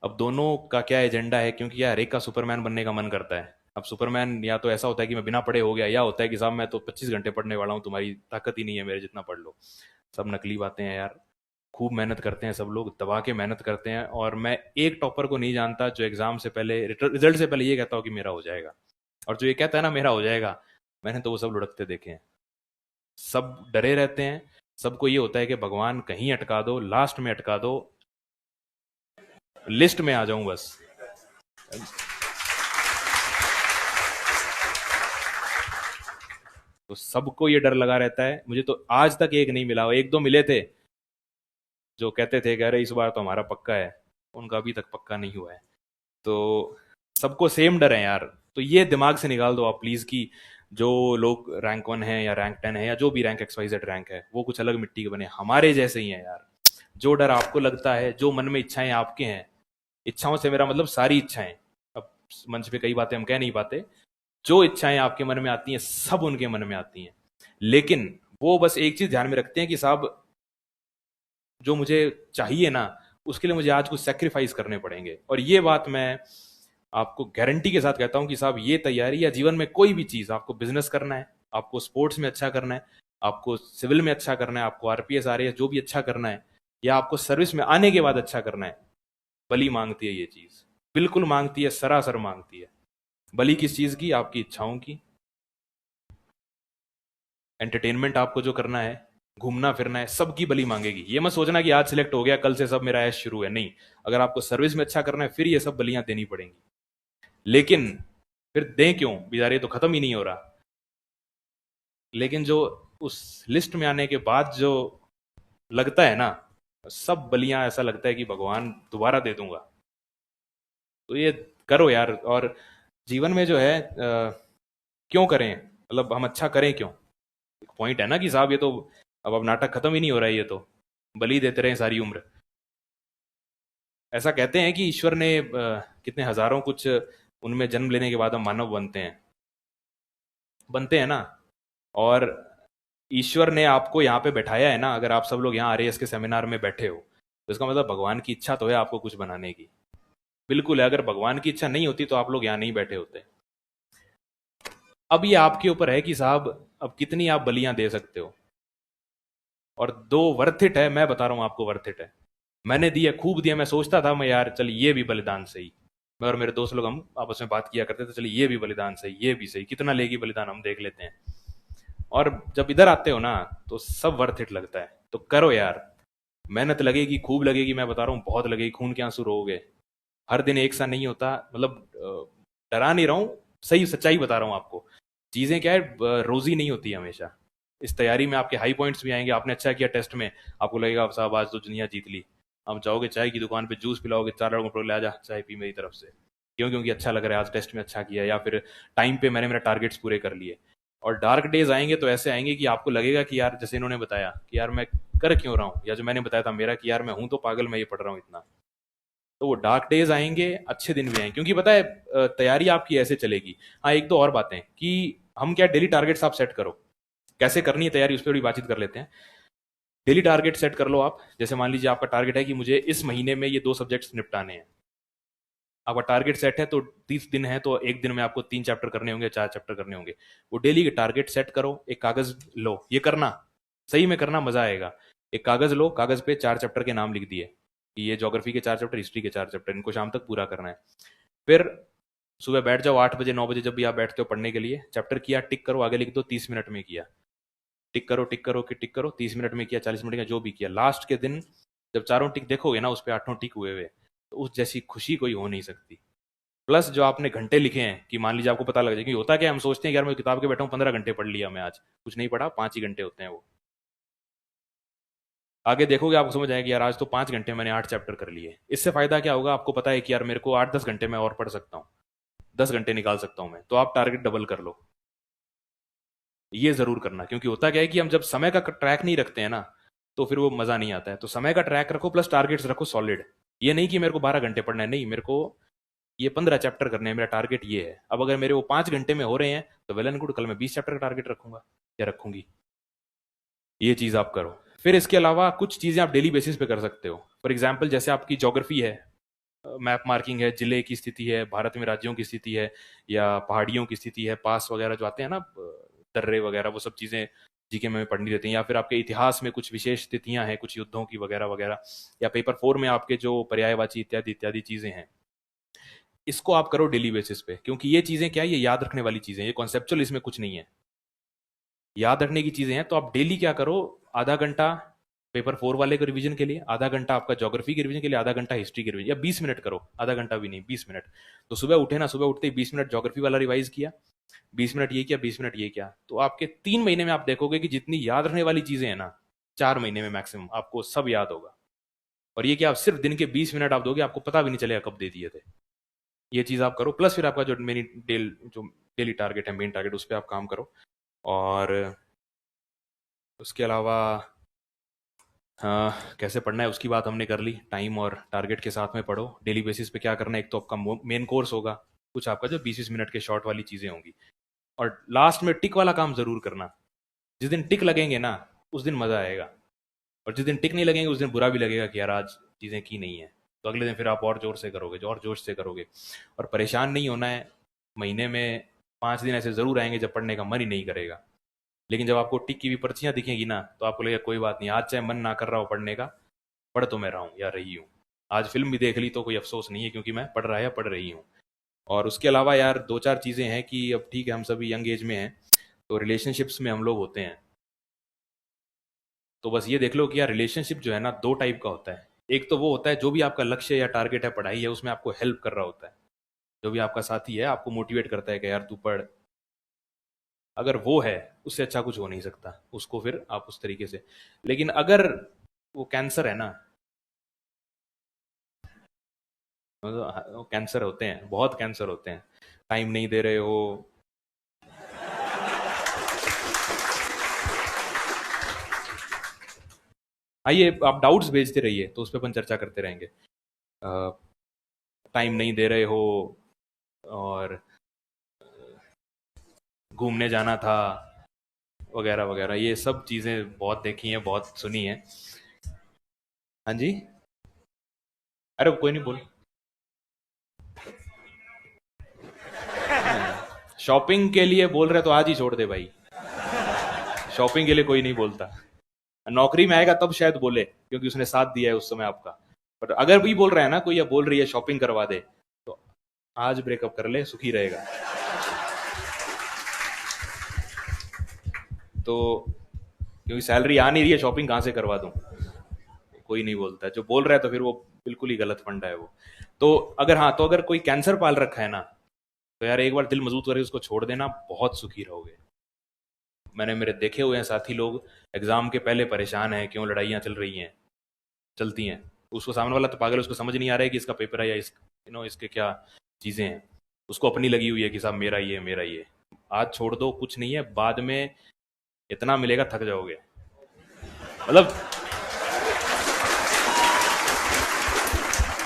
अब दोनों का क्या एजेंडा है, क्योंकि यार एक का सुपरमैन बनने का मन करता है। अब सुपरमैन या तो ऐसा होता है कि मैं बिना पढ़े हो गया, या होता है कि साहब मैं तो 25 घंटे पढ़ने वाला हूँ, तुम्हारी ताकत ही नहीं है मेरे जितना पढ़ लो। सब नकली बातें हैं यार। खूब मेहनत करते हैं सब लोग, दबा के मेहनत करते हैं, और मैं एक टॉपर को नहीं जानता जो एग्जाम से पहले, रिजल्ट से पहले ये कहता हो कि मेरा हो जाएगा। और जो ये कहता है ना मेरा हो जाएगा, मैंने तो वो सब लुढ़कते देखे हैं। सब डरे रहते हैं, सबको ये होता है कि भगवान कहीं अटका दो, लास्ट में अटका दो, लिस्ट में आ जाऊं बस। तो सबको ये डर लगा रहता है। मुझे तो आज तक एक नहीं मिला, एक दो मिले थे जो कहते थे कि अरे इस बार तो हमारा पक्का है, उनका अभी तक पक्का नहीं हुआ है। तो सबको सेम डर है यार। तो ये दिमाग से निकाल दो आप प्लीज, कि जो लोग रैंक 1 है या रैंक 10 है या जो भी रैंक XYZ रैंक है, वो कुछ अलग मिट्टी के बने, हमारे जैसे ही है यार। जो डर आपको लगता है, जो मन में इच्छाएं आपके हैं, इच्छाओं से मेरा मतलब सारी इच्छाएं, अब मंच पे कई बातें हम कह नहीं पाते, जो इच्छाएं आपके मन में आती हैं सब उनके मन में आती हैं, लेकिन वो बस एक चीज ध्यान में रखते हैं कि साहब जो मुझे चाहिए ना, उसके लिए मुझे आज कुछ सेक्रीफाइस करने पड़ेंगे। और ये बात मैं आपको गारंटी के साथ कहता हूं कि साहब ये तैयारी, या जीवन में कोई भी चीज, आपको बिजनेस करना है, आपको स्पोर्ट्स में अच्छा करना है, आपको सिविल में अच्छा करना है, आपको RPS RAS जो भी अच्छा करना है, या आपको सर्विस में आने के बाद अच्छा करना है, बलि मांगती है ये चीज, बिल्कुल मांगती है, सरासर मांगती है। बलि किस चीज की? आपकी इच्छाओं की। एंटरटेनमेंट आपको जो करना है, घूमना फिरना है, सबकी बलि मांगेगी। ये मत सोचना कि आज सिलेक्ट हो गया कल से सब मेरा ऐश शुरू है, नहीं। अगर आपको सर्विस में अच्छा करना है फिर ये सब बलियां देनी पड़ेंगी, लेकिन फिर दें क्यों, बेचारे तो खत्म ही नहीं हो रहा। लेकिन जो उस लिस्ट में आने के बाद जो लगता है ना, सब बलियां ऐसा लगता है कि भगवान दोबारा दे दूंगा। तो ये करो यार। और जीवन में जो है क्यों करें, मतलब हम अच्छा करें क्यों, एक पॉइंट है ना कि साहब ये तो अब नाटक खत्म ही नहीं हो रहा है, ये तो बलि देते रहे सारी उम्र। ऐसा कहते हैं कि ईश्वर ने कितने हजारों कुछ, उनमें जन्म लेने के बाद हम मानव बनते हैं ना। और ईश्वर ने आपको यहाँ पे बैठाया है ना, अगर आप सब लोग यहाँ RAS के सेमिनार में बैठे हो, तो इसका मतलब भगवान की इच्छा तो है आपको कुछ बनाने की। बिल्कुल है, अगर भगवान की इच्छा नहीं होती तो आप लोग यहाँ नहीं बैठे होते। अब ये आपके ऊपर है कि साहब अब कितनी आप बलियां दे सकते हो। और दो वर्थ इट है, मैं बता रहा हूं आपको, वर्थ इट है। मैंने दिया, खूब दिया। मैं सोचता था मैं यार चल ये भी बलिदान सही, मैं और मेरे दोस्त लोग हम आपस में बात किया करते थे, चलिए ये भी बलिदान सही, ये भी सही, कितना लेगी बलिदान हम देख लेते हैं। और जब इधर आते हो ना तो सब वर्थ इट लगता है। तो करो यार, मेहनत लगेगी, खूब लगेगी, मैं बता रहा हूँ बहुत लगेगी, खून के आंसू रोओगे। हर दिन एक सा नहीं होता, मतलब डरा नहीं रहा हूँ, सही सच्चाई बता रहा हूँ आपको। चीजें क्या है, रोजी नहीं होती हमेशा। इस तैयारी में आपके हाई पॉइंट्स भी आएंगे, आपने अच्छा किया टेस्ट में, आपको लगेगा अब साहब आज तो दुनिया जीत ली। आप जाओगे चाय की दुकान पे, जूस पिलाओगे, 4 लोगों को ले, आ जा चाय पी मेरी तरफ से, क्यों? क्योंकि अच्छा लग रहा है, आज टेस्ट में अच्छा किया, या फिर टाइम पे मैंने मेरा टारगेट्स पूरे कर लिए। और डार्क डेज आएंगे तो ऐसे आएंगे कि आपको लगेगा कि यार, जैसे इन्होंने बताया कि यार मैं कर क्यों रहा हूँ, या जो मैंने बताया था मेरा कि यार मैं हूं तो पागल, मैं ये पढ़ रहा हूँ इतना। तो वो डार्क डेज आएंगे, अच्छे दिन भी आएंगे, क्योंकि पता है तैयारी आपकी ऐसे चलेगी। हाँ, एक दो और बातें कि हम क्या, डेली टारगेट्स आप सेट करो, कैसे करनी है तैयारी उस पर भी बातचीत कर लेते हैं। डेली टारगेट सेट कर लो आप। जैसे मान लीजिए आपका टारगेट है कि मुझे इस महीने में ये 2 सब्जेक्ट्स निपटाने हैं। आपका टारगेट सेट है तो 30 दिन है तो एक दिन में आपको 3 चैप्टर करने होंगे, 4 चैप्टर करने होंगे। वो डेली के टारगेट सेट करो, एक कागज लो, ये करना सही में करना, मजा आएगा। एक कागज लो, कागज पे 4 चैप्टर के नाम लिख दिए कि ये ज्योग्राफी के 4 चैप्टर, हिस्ट्री के 4 चैप्टर, इनको शाम तक पूरा करना है। फिर सुबह बैठ जाओ 8 बजे 9 बजे, जब भी आप बैठते हो पढ़ने के लिए, चैप्टर किया टिक करो, आगे लिख दो 30 मिनट में किया। टिक करो टिक करो कि टिक करो, 30 मिनट में किया, 40 मिनट का, जो भी किया, लास्ट के दिन जब चारों टिक देखोगे ना, उस पर 8 टिक हुए हुए, तो उस जैसी खुशी कोई हो नहीं सकती। प्लस जो आपने घंटे लिखे हैं, कि मान लीजिए आपको पता लग जाए, कि होता क्या, हम सोचते हैं कि यार मैं किताब के बैठा हूँ 15 घंटे पढ़ लिया, मैं आज कुछ नहीं पढ़ा, 5 ही घंटे होते हैं वो। आगे देखोगे आपको समझ आएगा कि यार आज तो 5 घंटे मैंने 8 चैप्टर कर लिए। इससे फायदा क्या होगा, आपको पता है कि यार मेरे को 8-10 घंटे में और पढ़ सकता हूँ, 10 घंटे निकाल सकता हूँ मैं, तो आप टारगेट डबल कर लो। ये जरूर करना, क्योंकि होता क्या है कि हम जब समय का ट्रैक नहीं रखते हैं ना, तो फिर वो मजा नहीं आता है। तो समय का ट्रैक रखो, प्लस टारगेट्स रखो सॉलिड। ये नहीं कि मेरे को 12 घंटे पढ़ना है, नहीं, मेरे को ये 15 चैप्टर करने हैं, मेरा टारगेट ये है। अब अगर मेरे वो 5 घंटे में हो रहे हैं तो वेल एंड गुड, कल मैं 20 चैप्टर का टारगेट रखूंगा या रखूंगी। ये चीज आप करो। फिर इसके अलावा कुछ चीजें आप डेली बेसिस पे कर सकते हो। फॉर एग्जाम्पल, जैसे आपकी ज्योग्राफी है, मैप मार्किंग है, जिले की स्थिति है, भारत में राज्यों की स्थिति है, या पहाड़ियों की स्थिति है, पास वगैरह जो आते हैं ना, दर्रे वगैरह, वो सब चीजें जीके में पढ़नी रहती हैं। या फिर आपके इतिहास में कुछ विशेष तिथियां हैं, कुछ युद्धों की वगैरह वगैरह, या पेपर 4 में आपके जो पर्यायवाची इत्यादि इत्यादि चीजें हैं, इसको आप करो डेली बेसिस पे। क्योंकि ये चीजें क्या है, ये याद रखने वाली चीजें, ये कॉन्सेप्चुअल इसमें कुछ नहीं है, याद रखने की चीजें हैं। तो आप डेली क्या करो, आधा घंटा पेपर 4 वाले के रिवीजन के लिए, आधा घंटा आपका ज्योग्राफी के रिवीजन के लिए, आधा घंटा हिस्ट्री के रिवीजन, या 20 मिनट करो, आधा घंटा भी नहीं, 20 मिनट। तो सुबह उठे ना, सुबह उठते ही 20 मिनट ज्योग्राफी वाला रिवाइज किया, 20 मिनट ये किया, 20 मिनट ये किया, तो आपके 3 महीने में आप देखोगे कि जितनी याद रखने वाली चीजें हैं ना, 4 महीने में मैक्सिमम आपको सब याद होगा। और ये क्या, आप सिर्फ दिन के 20 मिनट आप दोगे, आपको पता भी नहीं चलेगा कब दे दिए थे। ये चीज आप करो। प्लस फिर आपका जो मेरी जो डेली टारगेट है, मेन टारगेट, उस पर आप काम करो। और उसके अलावा, कैसे पढ़ना है उसकी बात हमने कर ली, टाइम और टारगेट के साथ में पढ़ो। डेली बेसिस पे क्या करना है, एक तो आपका मेन कोर्स होगा, कुछ आपका जो 20-20 मिनट के शॉर्ट वाली चीज़ें होंगी, और लास्ट में टिक वाला काम ज़रूर करना। जिस दिन टिक लगेंगे ना, उस दिन मज़ा आएगा, और जिस दिन टिक नहीं लगेंगे उस दिन बुरा भी लगेगा कि यार आज चीज़ें की नहीं है। तो अगले दिन फिर आप और जोर से करोगे, जो और जोश से करोगे। और परेशान नहीं होना है, महीने में 5 दिन ऐसे ज़रूर आएंगे जब पढ़ने का मन ही नहीं करेगा। लेकिन जब आपको टिक की भी पर्चियां दिखेंगी ना, तो आपको लगेगा कोई बात नहीं, आज चाहे मन ना कर रहा हो पढ़ने का, पढ़ तो मैं रहा हूँ या रही हूँ। आज फिल्म भी देख ली तो कोई अफसोस नहीं है, क्योंकि मैं पढ़ रहा या पढ़ रही हूँ। और उसके अलावा यार 2-4 चीज़ें हैं कि अब ठीक है, हम सभी यंग एज में हैं, तो रिलेशनशिप्स में हम लोग होते हैं। तो बस ये देख लो कि यार रिलेशनशिप जो है ना, 2 टाइप का होता है। एक तो वो होता है जो भी आपका लक्ष्य या टारगेट है, पढ़ाई है, उसमें आपको हेल्प कर रहा होता है। जो भी आपका साथी है आपको मोटिवेट करता है कि यार तू पढ़। अगर वो है, उससे अच्छा कुछ हो नहीं सकता, उसको फिर आप उस तरीके से। लेकिन अगर वो कैंसर है ना, मतलब वो कैंसर होते हैं, बहुत कैंसर होते हैं, टाइम नहीं दे रहे हो। आइए, आप डाउट्स भेजते रहिए, तो उस पर अपन चर्चा करते रहेंगे। टाइम नहीं दे रहे हो, और घूमने जाना था, वगैरह वगैरह, ये सब चीज़ें बहुत देखी हैं, बहुत सुनी हैं। हाँ जी। अरे कोई नहीं बोल। शॉपिंग के लिए बोल रहे तो आज ही छोड़ दे भाई, शॉपिंग के लिए कोई नहीं बोलता। नौकरी में आएगा तब शायद बोले, क्योंकि उसने साथ दिया है उस समय आपका। पर अगर भी बोल रहा है ना कोई, या बोल रही है शॉपिंग करवा दे, तो आज ब्रेकअप कर ले, सुखी रहेगा। तो क्योंकि सैलरी आ नहीं रही है, शॉपिंग कहाँ से करवा दूं। कोई नहीं बोलता है, जो बोल रहा है तो फिर वो बिल्कुल ही गलत फंडा है वो। तो अगर, हाँ, तो अगर कोई कैंसर पाल रखा है ना, तो यार एक बार दिल मजबूत करके उसको छोड़ देना, बहुत सुखी रहोगे। मैंने मेरे देखे हुए हैं साथी लोग, एग्जाम के पहले परेशान है, क्यों लड़ाइयाँ चल रही हैं, चलती हैं। उसको सामने वाला तो पागल है, उसको समझ नहीं आ रहा है कि इसका पेपर है, या इसके क्या चीज़ें हैं। उसको अपनी लगी हुई है कि साहब मेरा ये, मेरा ये। आज छोड़ दो, कुछ नहीं है, बाद में इतना मिलेगा थक जाओगे, मतलब।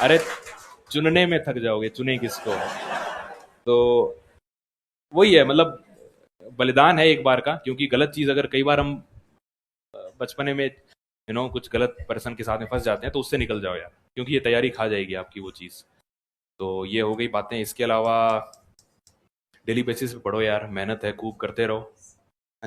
अरे चुनने में थक जाओगे, चुने किसको। तो वही है, मतलब बलिदान है एक बार का, क्योंकि गलत चीज़ अगर कई बार हम बचपने में कुछ गलत पर्सन के साथ में फंस जाते हैं, तो उससे निकल जाओ यार, क्योंकि ये तैयारी खा जाएगी आपकी वो चीज़। तो ये हो गई बातें। इसके अलावा डेली बेसिस पे पढ़ो यार, मेहनत है, खूब करते रहो।